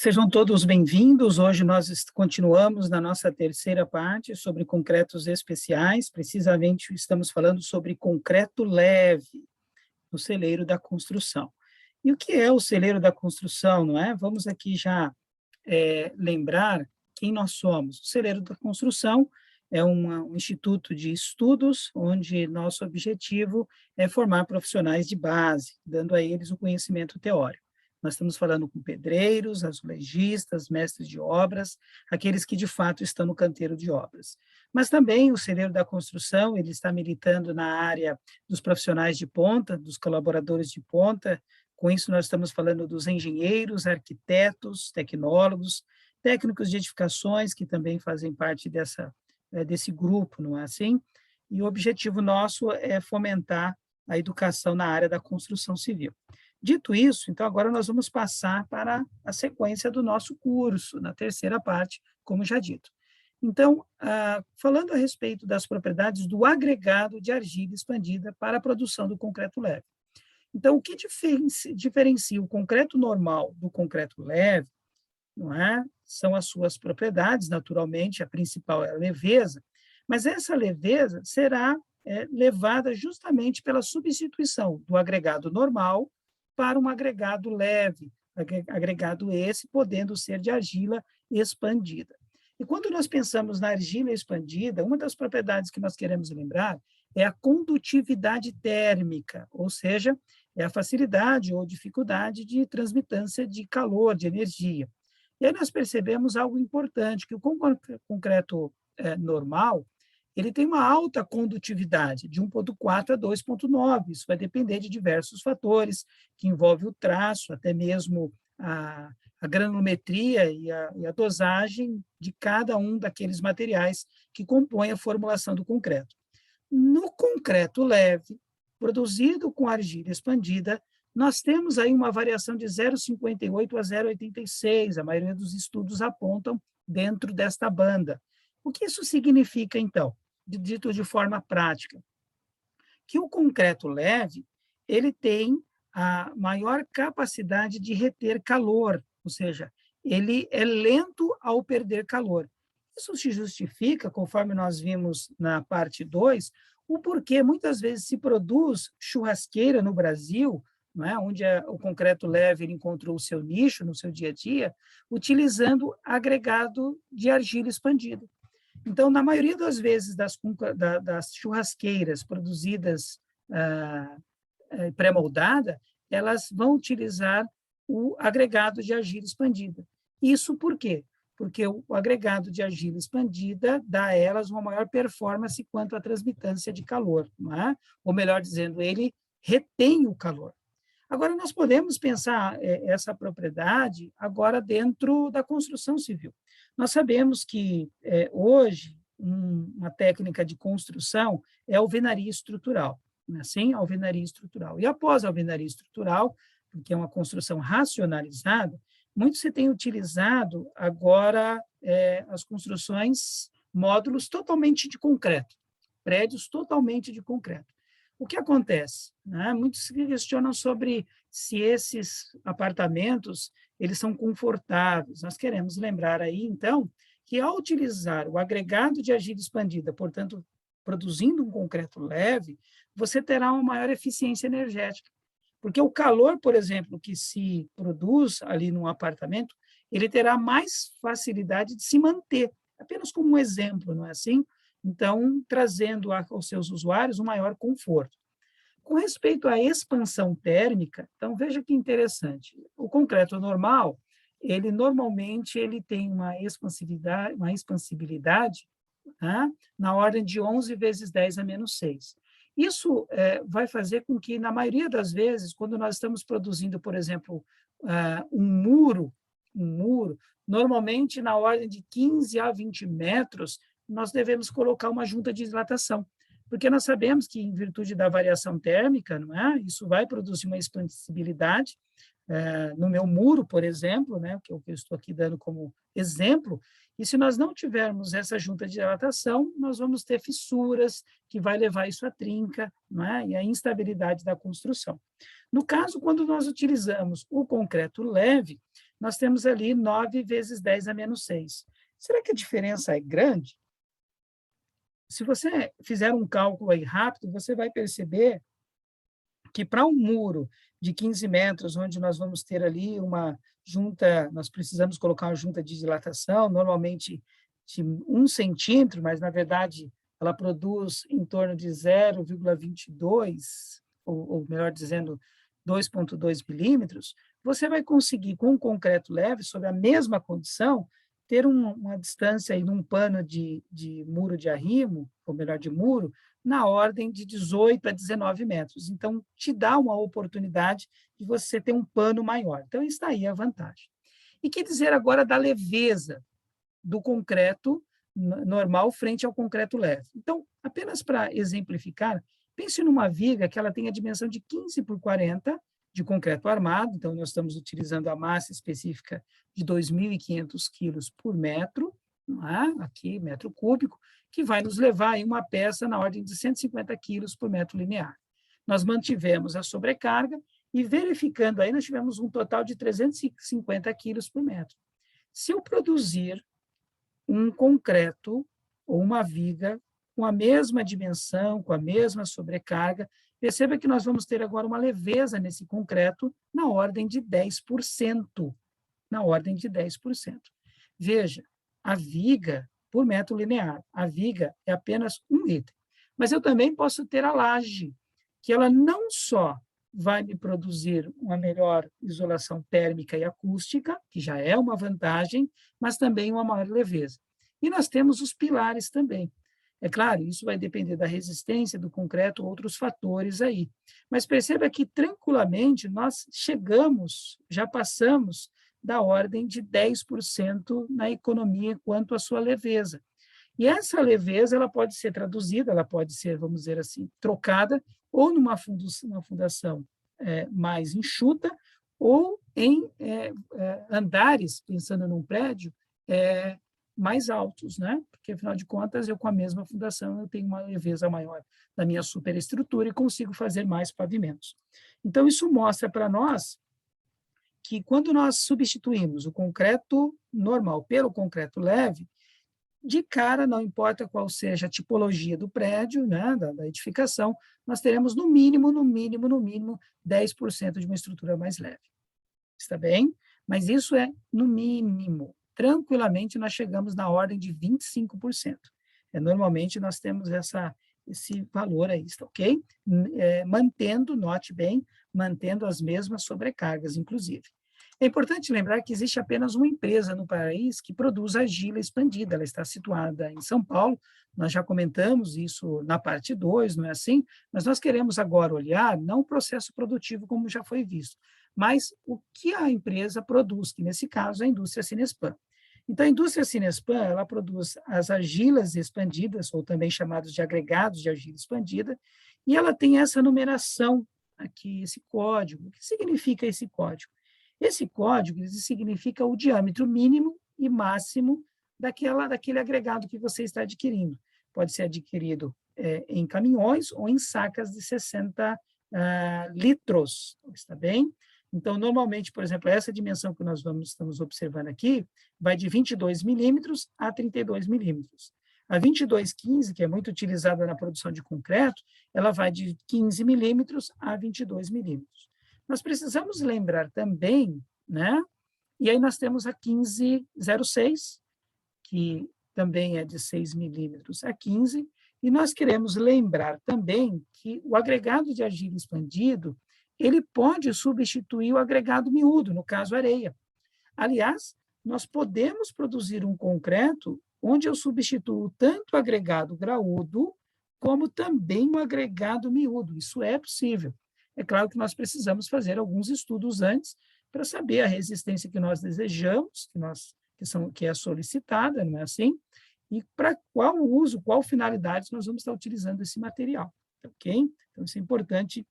Sejam todos bem-vindos. Hoje nós continuamos na nossa terceira parte sobre concretos especiais. Precisamente estamos falando sobre concreto leve no celeiro da construção. E o que é o celeiro da construção, não é? Vamos aqui já lembrar quem nós somos. O celeiro da construção é um instituto de estudos onde nosso objetivo é formar profissionais de base, dando a eles o conhecimento teórico. Nós estamos falando com pedreiros, azulejistas, mestres de obras, aqueles que de fato estão no canteiro de obras. Mas também o celeiro da construção, ele está militando na área dos profissionais de ponta, dos colaboradores de ponta. Com isso nós estamos falando dos engenheiros, arquitetos, tecnólogos, técnicos de edificações, que também fazem parte desse grupo, não é assim? E o objetivo nosso é fomentar a educação na área da construção civil. Dito isso, então, agora nós vamos passar para a sequência do nosso curso, na terceira parte, como já dito. Então, falando a respeito das propriedades do agregado de argila expandida para a produção do concreto leve. Então, o que diferencia o concreto normal do concreto leve, não é? São as suas propriedades, naturalmente, a principal é a leveza, mas essa leveza será levada justamente pela substituição do agregado normal para um agregado leve, agregado esse podendo ser de argila expandida. E quando nós pensamos na argila expandida, uma das propriedades que nós queremos lembrar é a condutividade térmica, ou seja, é a facilidade ou dificuldade de transmitância de calor, de energia. E aí nós percebemos algo importante, que o concreto normal, ele tem uma alta condutividade, de 1,4 a 2,9. Isso vai depender de diversos fatores, que envolve o traço, até mesmo a granulometria e a dosagem de cada um daqueles materiais que compõem a formulação do concreto. No concreto leve, produzido com argila expandida, nós temos aí uma variação de 0,58 a 0,86, a maioria dos estudos apontam dentro desta banda. O que isso significa, então? Dito de forma prática, que o concreto leve, ele tem a maior capacidade de reter calor, ou seja, ele é lento ao perder calor. Isso se justifica, conforme nós vimos na parte 2, o porquê muitas vezes se produz churrasqueira no Brasil, não é? Onde o concreto leve ele encontrou o seu nicho no seu dia a dia, utilizando agregado de argila expandida. Então, na maioria das vezes das churrasqueiras produzidas pré-moldada, elas vão utilizar o agregado de argila expandida. Isso por quê? Porque o agregado de argila expandida dá a elas uma maior performance quanto à transmitância de calor, não é? Ou melhor dizendo, ele retém o calor. Agora, nós podemos pensar essa propriedade agora dentro da construção civil. Nós sabemos que, hoje, uma técnica de construção é a alvenaria estrutural, não é assim? A alvenaria estrutural. E após a alvenaria estrutural, porque é uma construção racionalizada, muito se tem utilizado agora as construções, módulos totalmente de concreto, prédios totalmente de concreto. O que acontece? Né? Muitos se questionam sobre se esses apartamentos eles são confortáveis. Nós queremos lembrar aí, então, que ao utilizar o agregado de argila expandida, portanto, produzindo um concreto leve, você terá uma maior eficiência energética. Porque o calor, por exemplo, que se produz ali num apartamento, ele terá mais facilidade de se manter. Apenas como um exemplo, não é assim? Então, trazendo aos seus usuários um maior conforto. Com respeito à expansão térmica, então veja que interessante. O concreto normal, ele normalmente ele tem uma expansibilidade né, na ordem de 11 vezes 10 a menos 6. Isso vai fazer com que, na maioria das vezes, quando nós estamos produzindo, por exemplo, um muro, normalmente na ordem de 15 a 20 metros, nós devemos colocar uma junta de dilatação, porque nós sabemos que, em virtude da variação térmica, não é? Isso vai produzir uma expansibilidade. No meu muro, por exemplo, né, que eu estou aqui dando como exemplo, e se nós não tivermos essa junta de dilatação, nós vamos ter fissuras, que vai levar isso à trinca, não é? E à instabilidade da construção. No caso, quando nós utilizamos o concreto leve, nós temos ali 9 vezes 10 a menos 6. Será que a diferença é grande? Se você fizer um cálculo aí rápido, você vai perceber que para um muro de 15 metros, onde nós vamos ter ali uma junta, nós precisamos colocar uma junta de dilatação, normalmente de 1 centímetro, mas, na verdade, ela produz em torno de 0,22, ou melhor dizendo, 2,2 milímetros, você vai conseguir, com um concreto leve, sob a mesma condição, ter uma distância aí num pano de muro de arrimo, ou melhor, de muro, na ordem de 18 a 19 metros. Então, te dá uma oportunidade de você ter um pano maior. Então, está aí a vantagem. E que dizer agora da leveza do concreto normal frente ao concreto leve? Então, apenas para exemplificar, pense numa viga que ela tem a dimensão de 15 por 40 de concreto armado, então nós estamos utilizando a massa específica de 2.500 quilos por metro, não é? Aqui, metro cúbico, que vai nos levar a uma peça na ordem de 150 quilos por metro linear. Nós mantivemos a sobrecarga e, verificando aí, nós tivemos um total de 350 quilos por metro. Se eu produzir um concreto ou uma viga com a mesma dimensão, com a mesma sobrecarga, perceba que nós vamos ter agora uma leveza nesse concreto na ordem de 10%. Na ordem de 10%. Veja, a viga por metro linear, a viga é apenas um item. Mas eu também posso ter a laje, que ela não só vai me produzir uma melhor isolação térmica e acústica, que já é uma vantagem, mas também uma maior leveza. E nós temos os pilares também. É claro, isso vai depender da resistência do concreto, outros fatores aí. Mas perceba que, tranquilamente, nós chegamos, já passamos da ordem de 10% na economia quanto à sua leveza. E essa leveza ela pode ser traduzida, ela pode ser, vamos dizer assim, trocada ou numa fundação mais enxuta ou em andares, pensando num prédio, mais altos, né? Porque, afinal de contas, eu com a mesma fundação eu tenho uma leveza maior da minha superestrutura e consigo fazer mais pavimentos. Então, isso mostra para nós que, quando nós substituímos o concreto normal pelo concreto leve, de cara, não importa qual seja a tipologia do prédio, né, da edificação, nós teremos no mínimo 10% de uma estrutura mais leve. Está bem? Mas isso é no mínimo. Tranquilamente, nós chegamos na ordem de 25%. Normalmente, nós temos esse valor aí, está ok? Mantendo, note bem, mantendo as mesmas sobrecargas, inclusive. É importante lembrar que existe apenas uma empresa no país que produz argila expandida. Ela está situada em São Paulo. Nós já comentamos isso na parte 2, não é assim? Mas nós queremos agora olhar, não o processo produtivo como já foi visto, mas o que a empresa produz, que nesse caso é a indústria Cinespam. Então, a indústria Cinespam, ela produz as argilas expandidas, ou também chamados de agregados de argila expandida, e ela tem essa numeração aqui, esse código. O que significa esse código? Esse código significa o diâmetro mínimo e máximo daquele agregado que você está adquirindo. Pode ser adquirido em caminhões ou em sacas de 60 litros, está bem? Então, normalmente, por exemplo, essa dimensão que nós estamos observando aqui vai de 22 milímetros a 32 milímetros. A 2215, que é muito utilizada na produção de concreto, ela vai de 15 milímetros a 22 milímetros. Nós precisamos lembrar também, né? E aí nós temos a 1506, que também é de 6 milímetros a 15, e nós queremos lembrar também que o agregado de argila expandido, ele pode substituir o agregado miúdo, no caso areia. Aliás, nós podemos produzir um concreto onde eu substituo tanto o agregado graúdo como também o agregado miúdo. Isso é possível. É claro que nós precisamos fazer alguns estudos antes para saber a resistência que nós desejamos, que é solicitada, não é assim? E para qual uso, qual finalidade nós vamos estar utilizando esse material, ok? Então, isso é importante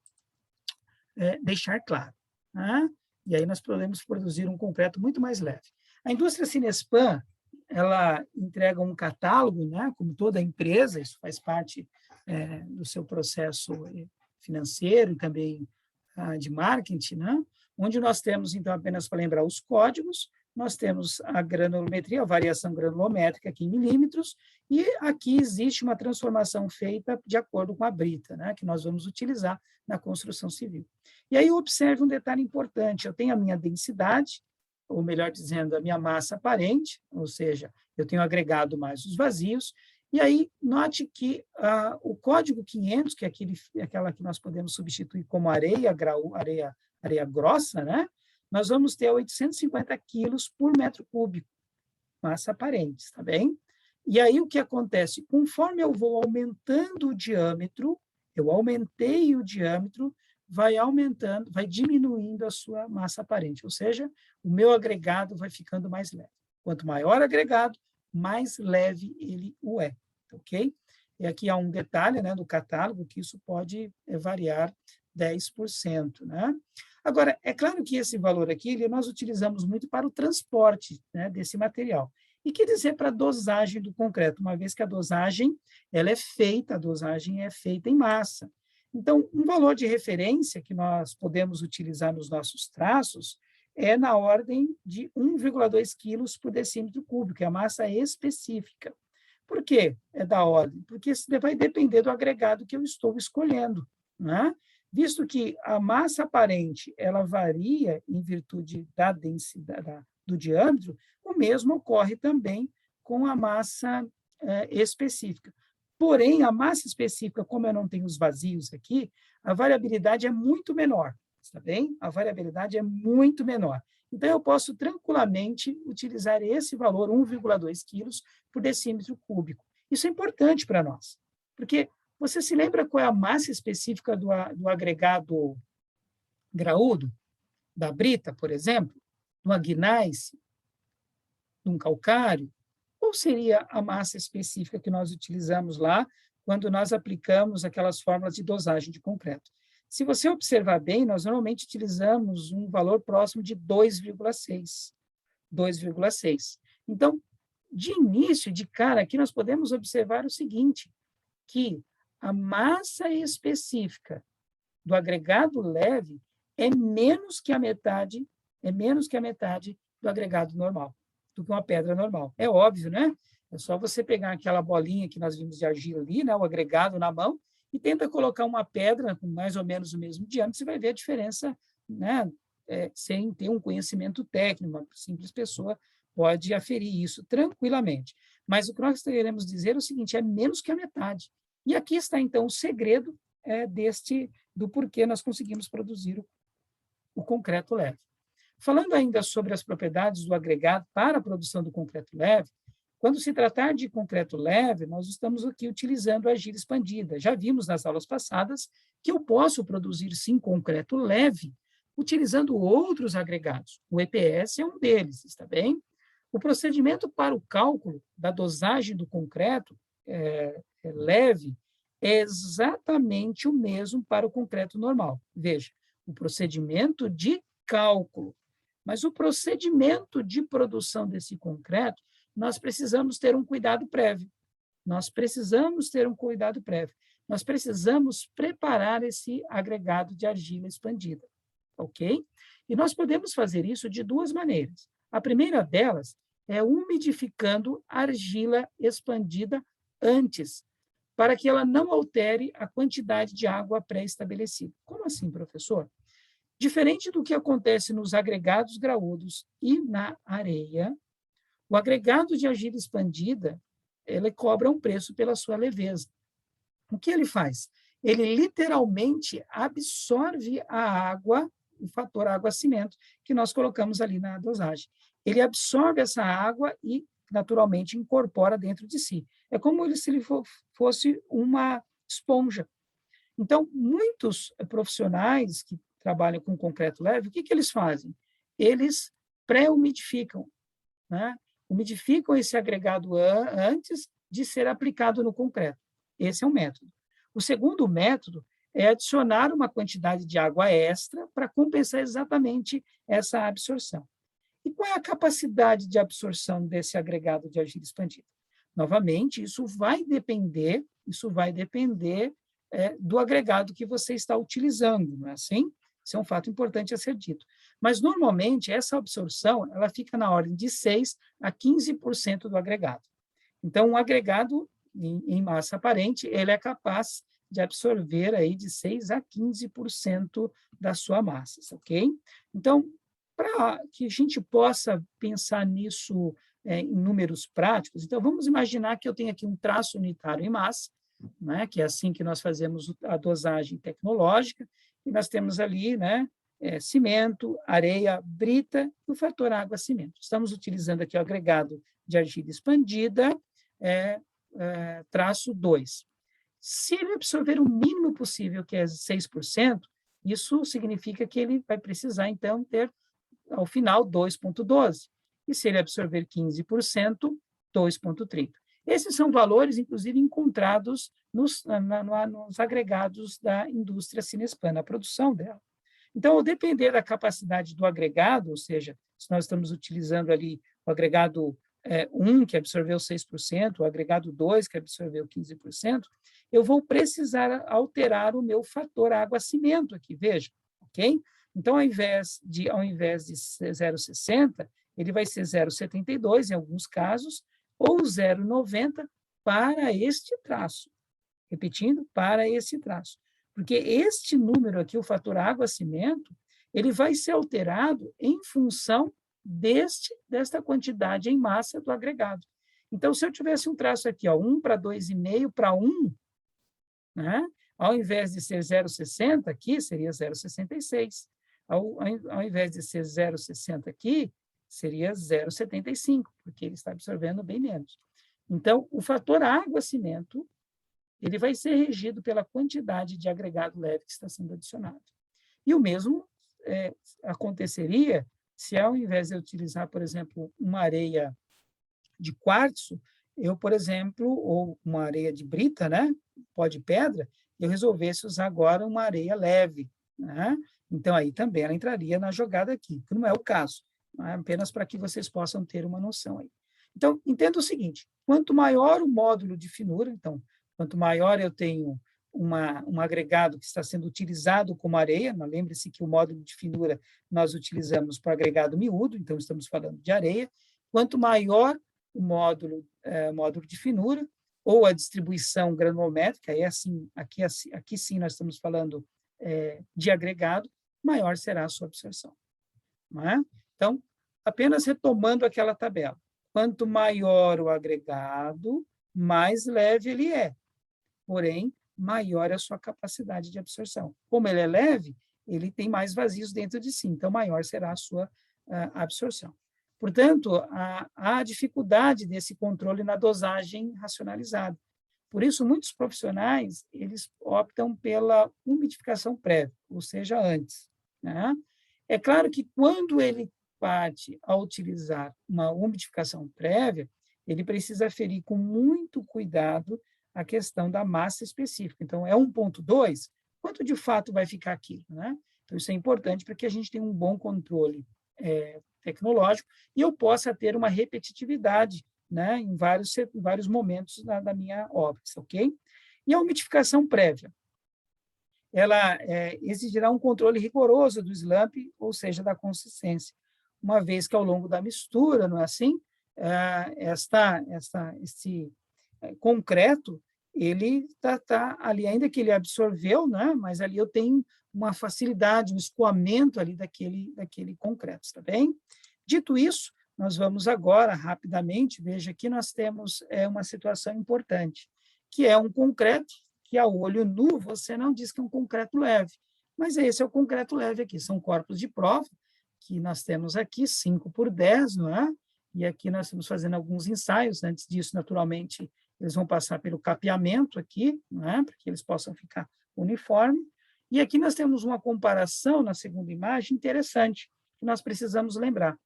deixar claro. Né? E aí nós podemos produzir um concreto muito mais leve. A indústria Cinespam, ela entrega um catálogo, né? Como toda empresa, isso faz parte do seu processo financeiro e também de marketing, né? onde nós temos, então, apenas para lembrar os códigos, nós temos a granulometria, a variação granulométrica aqui em milímetros, e aqui existe uma transformação feita de acordo com a brita, né, que nós vamos utilizar na construção civil. E aí observe um detalhe importante, eu tenho a minha densidade, ou melhor dizendo, a minha massa aparente, ou seja, eu tenho agregado mais os vazios, e aí note que o código 500, que é aquela que nós podemos substituir como areia grossa, né? Nós vamos ter 850 quilos por metro cúbico, massa aparente, tá bem? E aí o que acontece? Conforme eu vou aumentando o diâmetro, eu aumentei o diâmetro, vai aumentando, vai diminuindo a sua massa aparente, ou seja, o meu agregado vai ficando mais leve. Quanto maior agregado, mais leve ele o é, ok? E aqui há um detalhe, né, do catálogo, que isso pode variar 10%, né? Agora, é claro que esse valor aqui, nós utilizamos muito para o transporte, né, desse material. E que dizer para a dosagem do concreto, uma vez que a dosagem a dosagem é feita em massa. Então, um valor de referência que nós podemos utilizar nos nossos traços é na ordem de 1,2 quilos por decímetro cúbico, é a massa específica. Por quê? É da ordem? Porque isso vai depender do agregado que eu estou escolhendo, né? Visto que a massa aparente ela varia em virtude da densidade do diâmetro, o mesmo ocorre também com a massa específica. Porém, a massa específica, como eu não tenho os vazios aqui, a variabilidade é muito menor, está bem? A variabilidade é muito menor. Então, eu posso tranquilamente utilizar esse valor, 1,2 quilos por decímetro cúbico. Isso é importante para nós, porque você se lembra qual é a massa específica do agregado graúdo, da brita, por exemplo, de uma gneiss, de um calcário? Qual seria a massa específica que nós utilizamos lá quando nós aplicamos aquelas fórmulas de dosagem de concreto? Se você observar bem, nós normalmente utilizamos um valor próximo de 2,6. 2,6. Então, de início, de cara, aqui nós podemos observar o seguinte, que a massa específica do agregado leve é menos que a metade do agregado normal, do que uma pedra normal. É óbvio, né? É só você pegar aquela bolinha que nós vimos de argila ali, né, o agregado na mão, e tenta colocar uma pedra com mais ou menos o mesmo diâmetro, você vai ver a diferença, né, sem ter um conhecimento técnico, uma simples pessoa pode aferir isso tranquilamente. Mas o que nós queremos dizer é o seguinte, é menos que a metade. E aqui está, então, o segredo do porquê nós conseguimos produzir o concreto leve. Falando ainda sobre as propriedades do agregado para a produção do concreto leve, quando se tratar de concreto leve, nós estamos aqui utilizando a argila expandida. Já vimos nas aulas passadas que eu posso produzir, sim, concreto leve, utilizando outros agregados. O EPS é um deles, está bem? O procedimento para o cálculo da dosagem do concreto leve é exatamente o mesmo para o concreto normal. Veja, o procedimento de cálculo. Mas o procedimento de produção desse concreto, nós precisamos ter um cuidado prévio. Nós precisamos preparar esse agregado de argila expandida, ok? E nós podemos fazer isso de duas maneiras. A primeira delas é umidificando a argila expandida antes, para que ela não altere a quantidade de água pré-estabelecida. Como assim, professor? Diferente do que acontece nos agregados graúdos e na areia, o agregado de argila expandida, ele cobra um preço pela sua leveza. O que ele faz? Ele literalmente absorve a água, o fator água-cimento, que nós colocamos ali na dosagem. Ele absorve essa água e, naturalmente, incorpora dentro de si. É como se ele fosse uma esponja. Então, muitos profissionais que trabalham com concreto leve, o que eles fazem? Eles pré-umidificam, né? Umidificam esse agregado antes de ser aplicado no concreto. Esse é um método. O segundo método é adicionar uma quantidade de água extra para compensar exatamente essa absorção. E qual é a capacidade de absorção desse agregado de argila expandida? Novamente, isso vai depender do agregado que você está utilizando, não é assim? Isso é um fato importante a ser dito. Mas, normalmente, essa absorção ela fica na ordem de 6 a 15% do agregado. Então, um agregado em massa aparente, ele é capaz de absorver aí de 6 a 15% da sua massa, ok? Então, para que a gente possa pensar nisso em números práticos, então vamos imaginar que eu tenho aqui um traço unitário em massa, né, que é assim que nós fazemos a dosagem tecnológica, e nós temos ali, né, cimento, areia, brita e o fator água-cimento. Estamos utilizando aqui o agregado de argila expandida, traço 2. Se ele absorver o mínimo possível, que é 6%, isso significa que ele vai precisar, então, ter, ao final, 2,12. E se ele absorver 15%, 2,30. Esses são valores, inclusive, encontrados nos agregados da indústria Cinespan, na produção dela. Então, ao depender da capacidade do agregado, ou seja, se nós estamos utilizando ali o agregado 1, que absorveu 6%, o agregado 2, que absorveu 15%, eu vou precisar alterar o meu fator água-cimento aqui, veja, ok? Então, ao invés de 0,60, ele vai ser 0,72 em alguns casos, ou 0,90 para este traço. Repetindo, para esse traço. Porque este número aqui, o fator água-cimento, ele vai ser alterado em função desta quantidade em massa do agregado. Então, se eu tivesse um traço aqui, ó, 1 para 2,5 para 1, né? Ao invés de ser 0,60 aqui, seria 0,66. Ao invés de ser 0,60 aqui, seria 0,75, porque ele está absorvendo bem menos. Então, o fator água-cimento, ele vai ser regido pela quantidade de agregado leve que está sendo adicionado. E o mesmo aconteceria se, ao invés de eu utilizar, por exemplo, uma areia de quartzo, eu, por exemplo, ou uma areia de brita, né, pó de pedra, eu resolvesse usar agora uma areia leve, né? Então, aí também ela entraria na jogada aqui, que não é o caso, né? Apenas para que vocês possam ter uma noção aí. Então, entenda o seguinte, quanto maior o módulo de finura, então, quanto maior eu tenho um agregado que está sendo utilizado como areia, lembre-se que o módulo de finura nós utilizamos para agregado miúdo, então estamos falando de areia, quanto maior o módulo de finura, ou a distribuição granulométrica, aí assim, aqui sim nós estamos falando de agregado, maior será a sua absorção. Não é? Então, apenas retomando aquela tabela, quanto maior o agregado, mais leve ele é, porém, maior é a sua capacidade de absorção. Como ele é leve, ele tem mais vazios dentro de si, então maior será a sua absorção. Portanto, há dificuldade desse controle na dosagem racionalizada. Por isso, muitos profissionais eles optam pela umidificação prévia, ou seja, antes, né? É claro que quando ele parte a utilizar uma umidificação prévia, ele precisa aferir com muito cuidado a questão da massa específica. Então, é 1,2, quanto de fato vai ficar aqui, né? Então, isso é importante para que a gente tenha um bom controle tecnológico e eu possa ter uma repetitividade, né, em vários momentos da minha obra, ok? E a umidificação prévia, ela exigirá um controle rigoroso do slump, ou seja, da consistência, uma vez que ao longo da mistura, não é assim? Esse concreto, ele tá ali, ainda que ele absorveu, né? Mas ali eu tenho uma facilidade, um escoamento ali daquele concreto, está bem? Dito isso, nós vamos agora, rapidamente, veja que nós temos uma situação importante, que é um concreto que, a olho nu, você não diz que é um concreto leve, mas esse é o concreto leve aqui, são corpos de prova, que nós temos aqui, 5 por 10, não é? E aqui nós estamos fazendo alguns ensaios, antes disso, naturalmente, eles vão passar pelo capeamento aqui, não é? Para que eles possam ficar uniforme. E aqui nós temos uma comparação, na segunda imagem, interessante, que nós precisamos lembrar.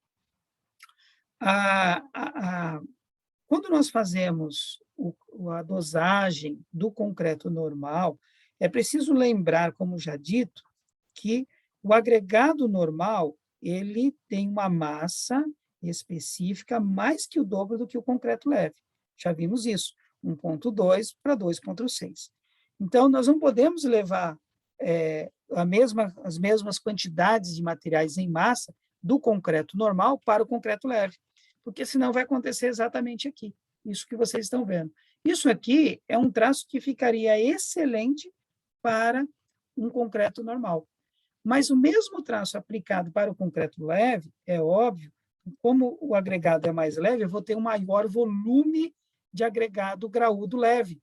Quando nós fazemos a dosagem do concreto normal, é preciso lembrar, como já dito, que o agregado normal ele tem uma massa específica mais que o dobro do que o concreto leve. Já vimos isso, 1,2 para 2,6. Então, nós não podemos levar as mesmas quantidades de materiais em massa do concreto normal para o concreto leve, porque senão vai acontecer exatamente aqui, isso que vocês estão vendo. Isso aqui é um traço que ficaria excelente para um concreto normal. Mas o mesmo traço aplicado para o concreto leve, é óbvio, como o agregado é mais leve, eu vou ter um maior volume de agregado graúdo leve.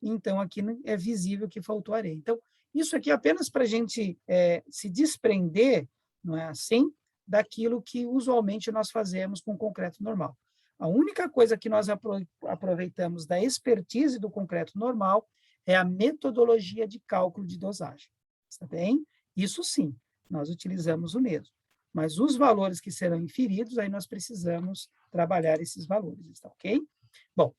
Então, aqui é visível que faltou areia. Então, isso aqui é apenas para a gente se desprender, não é assim, daquilo que usualmente nós fazemos com concreto normal. A única coisa que nós aproveitamos da expertise do concreto normal é a metodologia de cálculo de dosagem. Está bem? Isso sim, nós utilizamos o mesmo. Mas os valores que serão inferidos, aí nós precisamos trabalhar esses valores, está ok? Bom,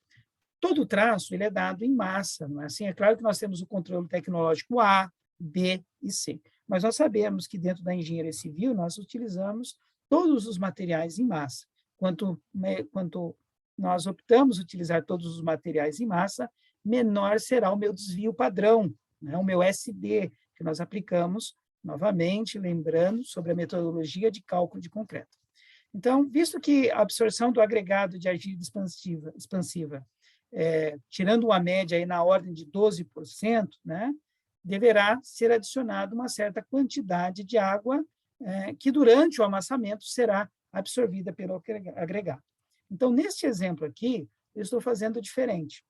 todo traço ele é dado em massa, não é assim? É claro que nós temos o controle tecnológico A, B e C, mas nós sabemos que dentro da engenharia civil nós utilizamos todos os materiais em massa. Quanto nós optamos utilizar todos os materiais em massa, menor será o meu desvio padrão, né? O meu SD, que nós aplicamos, novamente, lembrando sobre a metodologia de cálculo de concreto. Então, visto que a absorção do agregado de argila expansiva tirando uma média aí na ordem de 12%, né, deverá ser adicionada uma certa quantidade de água que, durante o amassamento, será absorvida pelo agregado. Então, neste exemplo aqui, eu estou fazendo diferente.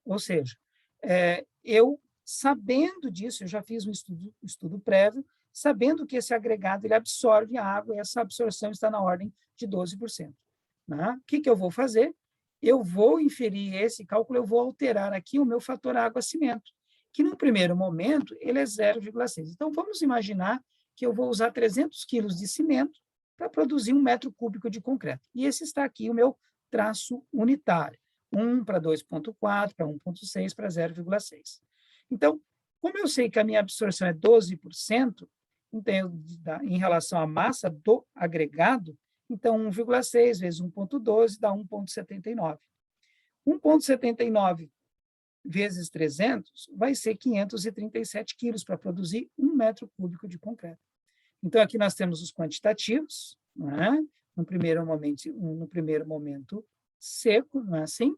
Ou seja, eu, sabendo disso, eu já fiz um estudo prévio, sabendo que esse agregado ele absorve a água, e essa absorção está na ordem de 12%. Né? O que eu vou fazer? Eu vou inferir esse cálculo, eu vou alterar aqui o meu fator água-cimento, que no primeiro momento ele é 0,6. Então, vamos imaginar que eu vou usar 300 quilos de cimento para produzir 1 metro cúbico de concreto. E esse está aqui o meu traço unitário. 1 para 2,4, para 1,6, para 0,6. Então, como eu sei que a minha absorção é 12%, então, em relação à massa do agregado, então 1,6 vezes 1,12 dá 1,79. 1,79 vezes 300 vai ser 537 quilos para produzir 1 metro cúbico de concreto. Então, aqui nós temos os quantitativos, né? no primeiro momento seco, não é assim?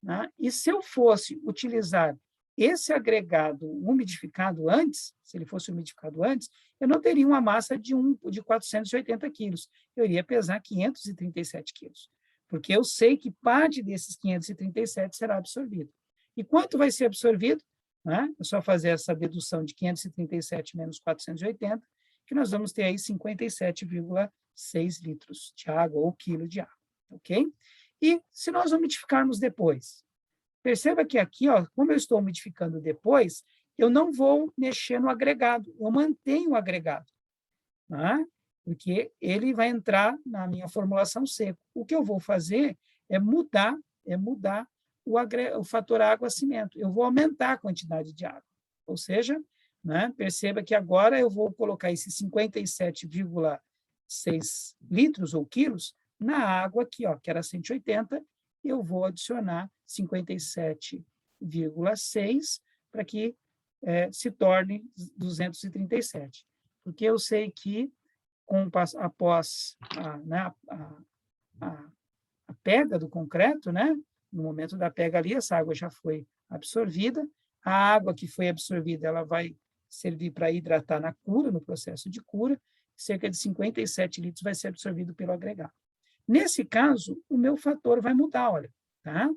Né? E se eu fosse utilizar esse agregado umidificado antes, se ele fosse umidificado antes, eu não teria uma massa de 480 quilos, eu iria pesar 537 quilos, porque eu sei que parte desses 537 será absorvido. E quanto vai ser absorvido? Né? É só fazer essa dedução de 537 menos 480, que nós vamos ter aí 57,6 litros de água ou quilo de água, ok? E se nós umidificarmos depois? Perceba que aqui, ó, como eu estou umidificando depois, eu não vou mexer no agregado, eu mantenho o agregado, né? Porque ele vai entrar na minha formulação seco. O que eu vou fazer é mudar o fator água-cimento. Eu vou aumentar a quantidade de água. Ou seja, né, perceba que agora eu vou colocar esses 57,6 litros ou quilos na água aqui, ó, que era 180, eu vou adicionar 57,6 para que se torne 237. Porque eu sei que, após a pega do concreto, né, no momento da pega ali, essa água já foi absorvida, a água que foi absorvida ela vai servir para hidratar na cura, no processo de cura, cerca de 57 litros vai ser absorvido pelo agregado. Nesse caso, o meu fator vai mudar, olha, tá?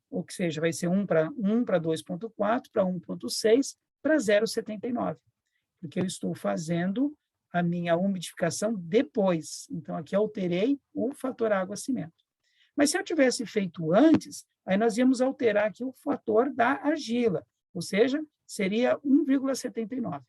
Ou seja, vai ser 1 para 2,4, para 1,6, para 0,79, porque eu estou fazendo a minha umidificação depois. Então, aqui alterei o fator água-cimento. Mas se eu tivesse feito antes, aí nós íamos alterar aqui o fator da argila, ou seja, seria 1,79,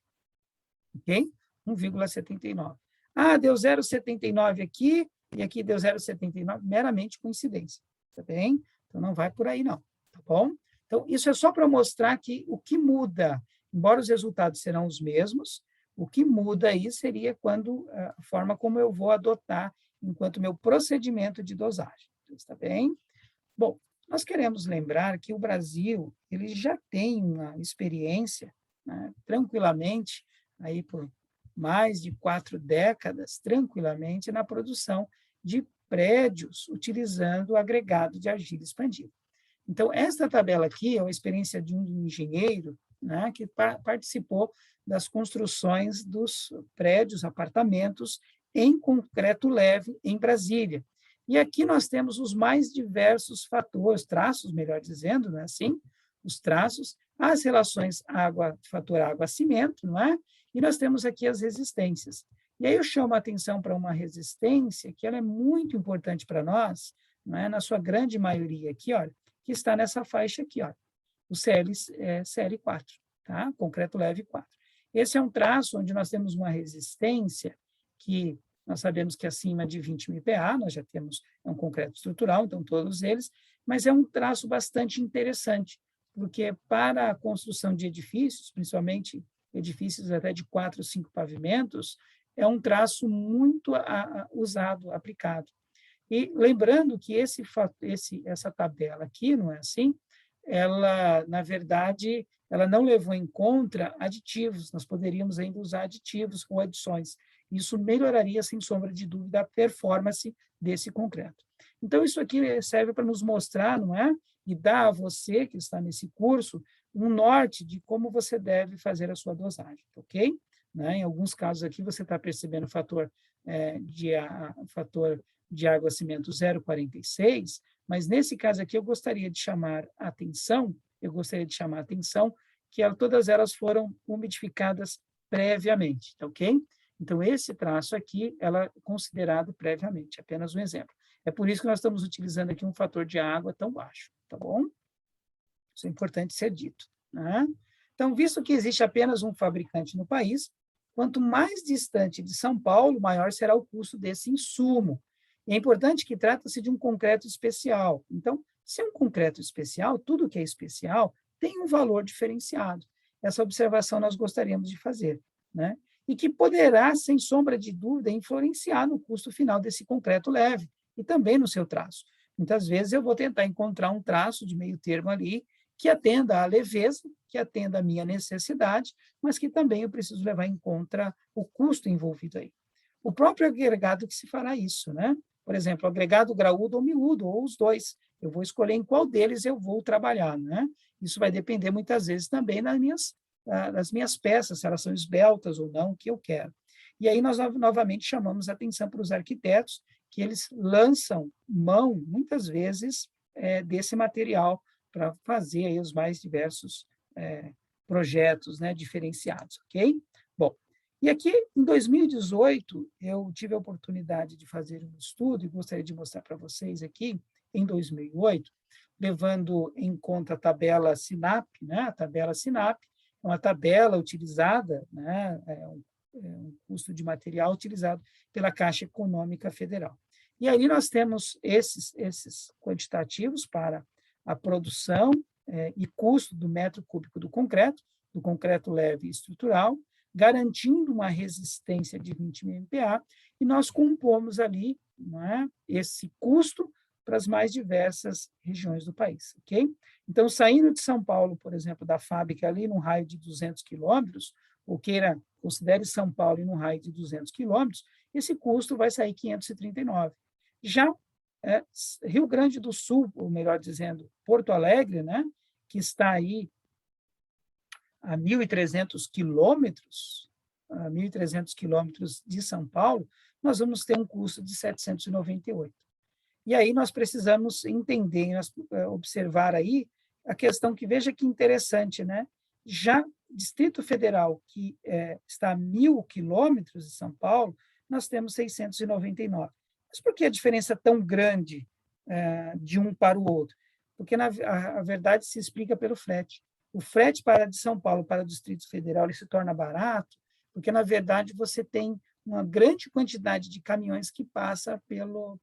ok? 1,79. Ah, deu 0,79 aqui, e aqui deu 0,79, meramente coincidência, tá bem? Então, não vai por aí, não, tá bom? Então, isso é só para mostrar que o que muda, embora os resultados serão os mesmos, o que muda aí seria quando a forma como eu vou adotar enquanto meu procedimento de dosagem, está bem? Bom, nós queremos lembrar que o Brasil ele já tem uma experiência né, tranquilamente, aí por mais de 4 décadas, tranquilamente, na produção de prédios utilizando o agregado de argila expandida. Então, esta tabela aqui é uma experiência de um engenheiro, né, que participou das construções dos prédios, apartamentos em concreto leve em Brasília. E aqui nós temos os mais diversos fatores, traços, melhor dizendo, não é assim? Os traços, as relações água, fator água-cimento, não é? E nós temos aqui as resistências. E aí eu chamo a atenção para uma resistência que ela é muito importante para nós, não é? Na sua grande maioria aqui, olha, que está nessa faixa aqui, ó, o CL4, tá? Concreto leve 4. Esse é um traço onde nós temos uma resistência que nós sabemos que acima de 20 MPa, nós já temos um concreto estrutural, então todos eles, mas é um traço bastante interessante, porque para a construção de edifícios, principalmente edifícios até de 4 ou 5 pavimentos, é um traço muito usado, aplicado. E lembrando que essa tabela aqui, não é assim? Ela, na verdade, ela não levou em conta aditivos, nós poderíamos ainda usar aditivos ou adições. Isso melhoraria, sem sombra de dúvida, a performance desse concreto. Então, isso aqui serve para nos mostrar, não é? E dar a você, que está nesse curso, um norte de como você deve fazer a sua dosagem, ok? Né? Em alguns casos aqui, você está percebendo o fator de água-cimento 0,46, mas nesse caso aqui eu gostaria de chamar a atenção, que todas elas foram umidificadas previamente, tá ok? Então, esse traço aqui, ela é considerado previamente, apenas um exemplo. É por isso que nós estamos utilizando aqui um fator de água tão baixo, tá bom? Isso é importante ser dito, né? Então, visto que existe apenas um fabricante no país, quanto mais distante de São Paulo, maior será o custo desse insumo. E é importante que trata-se de um concreto especial. Então, se é um concreto especial, tudo que é especial tem um valor diferenciado. Essa observação nós gostaríamos de fazer, né? E que poderá, sem sombra de dúvida, influenciar no custo final desse concreto leve e também no seu traço. Muitas vezes eu vou tentar encontrar um traço de meio termo ali que atenda à leveza, que atenda à minha necessidade, mas que também eu preciso levar em conta o custo envolvido aí. O próprio agregado que se fará isso, né? Por exemplo, agregado graúdo ou miúdo, ou os dois. Eu vou escolher em qual deles eu vou trabalhar, né? Isso vai depender muitas vezes também das minhas peças, se elas são esbeltas ou não, que eu quero. E aí nós novamente chamamos a atenção para os arquitetos, que eles lançam mão, muitas vezes, desse material para fazer aí os mais diversos projetos, né, diferenciados, ok? Bom, e aqui, em 2018, eu tive a oportunidade de fazer um estudo, e gostaria de mostrar para vocês aqui, em 2008, levando em conta a tabela SINAP, né? A tabela SINAP é uma tabela utilizada, né? Um custo de material utilizado pela Caixa Econômica Federal. E aí nós temos esses quantitativos para a produção e custo do metro cúbico do concreto leve e estrutural, garantindo uma resistência de 20 MPa, e nós compomos ali, não é, esse custo para as mais diversas regiões do país, ok? Então, saindo de São Paulo, por exemplo, da fábrica ali num raio de 200 quilômetros, ou considere São Paulo em um raio de 200 quilômetros, esse custo vai sair 539. Já Rio Grande do Sul, ou melhor dizendo, Porto Alegre, né, que está aí a 1.300 quilômetros, de São Paulo, nós vamos ter um custo de 798. E aí nós precisamos entender, observar aí a questão que, veja que interessante, né? Já Distrito Federal, que está a 1.000 quilômetros de São Paulo, nós temos 699. Mas por que a diferença tão grande de um para o outro? Porque, a verdade, se explica pelo frete. O frete de São Paulo para o Distrito Federal ele se torna barato, porque, na verdade, você tem uma grande quantidade de caminhões que passa pelo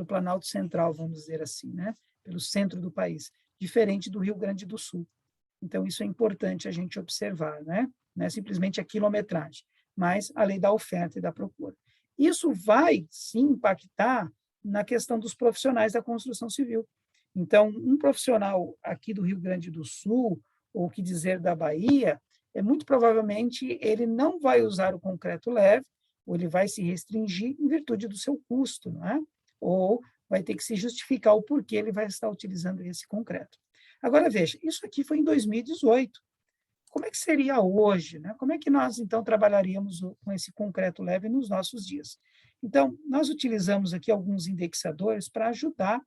Planalto Central, vamos dizer assim, né? Pelo centro do país, diferente do Rio Grande do Sul. Então, isso é importante a gente observar, né? Não é simplesmente a quilometragem, mas a lei da oferta e da procura. Isso vai, sim, impactar na questão dos profissionais da construção civil. Então, um profissional aqui do Rio Grande do Sul, ou que dizer da Bahia, muito provavelmente ele não vai usar o concreto leve, ou ele vai se restringir em virtude do seu custo, não é? Ou vai ter que se justificar o porquê ele vai estar utilizando esse concreto. Agora, veja, isso aqui foi em 2018. Como é que seria hoje, né? Como é que nós, então, trabalharíamos com esse concreto leve nos nossos dias? Então, nós utilizamos aqui alguns indexadores para ajudar,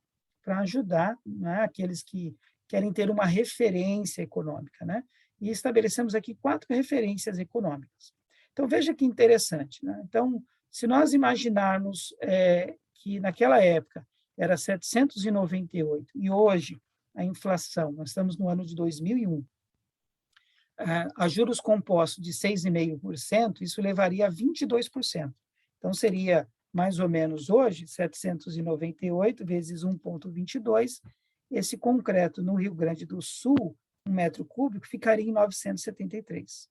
né, aqueles que querem ter uma referência econômica, né? E estabelecemos aqui 4 referências econômicas. Então, veja que interessante, né? Então, se nós imaginarmos que naquela época era 798 e hoje a inflação, nós estamos no ano de 2001, a juros compostos de 6,5%, isso levaria a 22%. Então, seria mais ou menos hoje, 798 vezes 1,22, esse concreto no Rio Grande do Sul, 1 metro cúbico, ficaria em 973.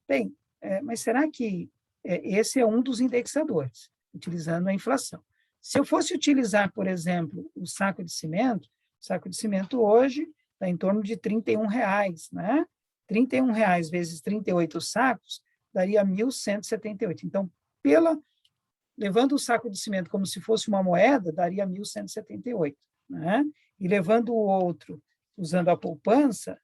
Bem, mas será que esse é um dos indexadores, utilizando a inflação? Se eu fosse utilizar, por exemplo, o saco de cimento hoje está em torno de R$ 31,00, né? R$ 31,00 vezes 38 sacos daria 1.178. Então, levando o saco de cimento como se fosse uma moeda, daria 1.178, né? E levando o outro, usando a poupança,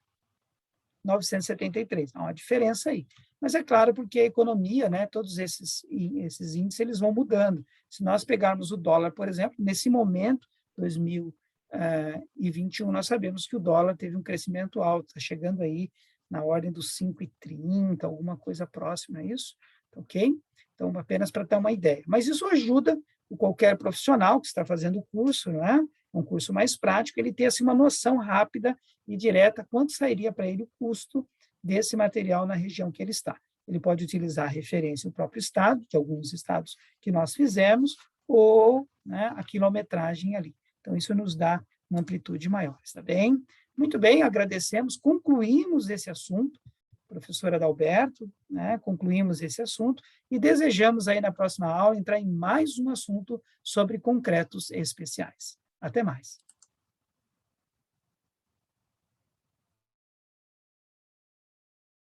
973. Há uma diferença aí. Mas é claro, porque a economia, né, todos esses índices, eles vão mudando. Se nós pegarmos o dólar, por exemplo, nesse momento, 2021, nós sabemos que o dólar teve um crescimento alto, está chegando aí na ordem dos 5,30, alguma coisa próxima a isso, ok? Então, apenas para ter uma ideia. Mas isso ajuda qualquer profissional que está fazendo o curso, não é? Um curso mais prático, ele ter assim, uma noção rápida e direta quanto sairia para ele o custo desse material na região que ele está. Ele pode utilizar a referência do próprio estado, de alguns estados que nós fizemos, ou, né, a quilometragem ali. Então, isso nos dá uma amplitude maior, está bem? Muito bem, agradecemos, concluímos esse assunto, professora Adalberto, né, concluímos esse assunto e desejamos aí na próxima aula entrar em mais um assunto sobre concretos especiais. Até mais.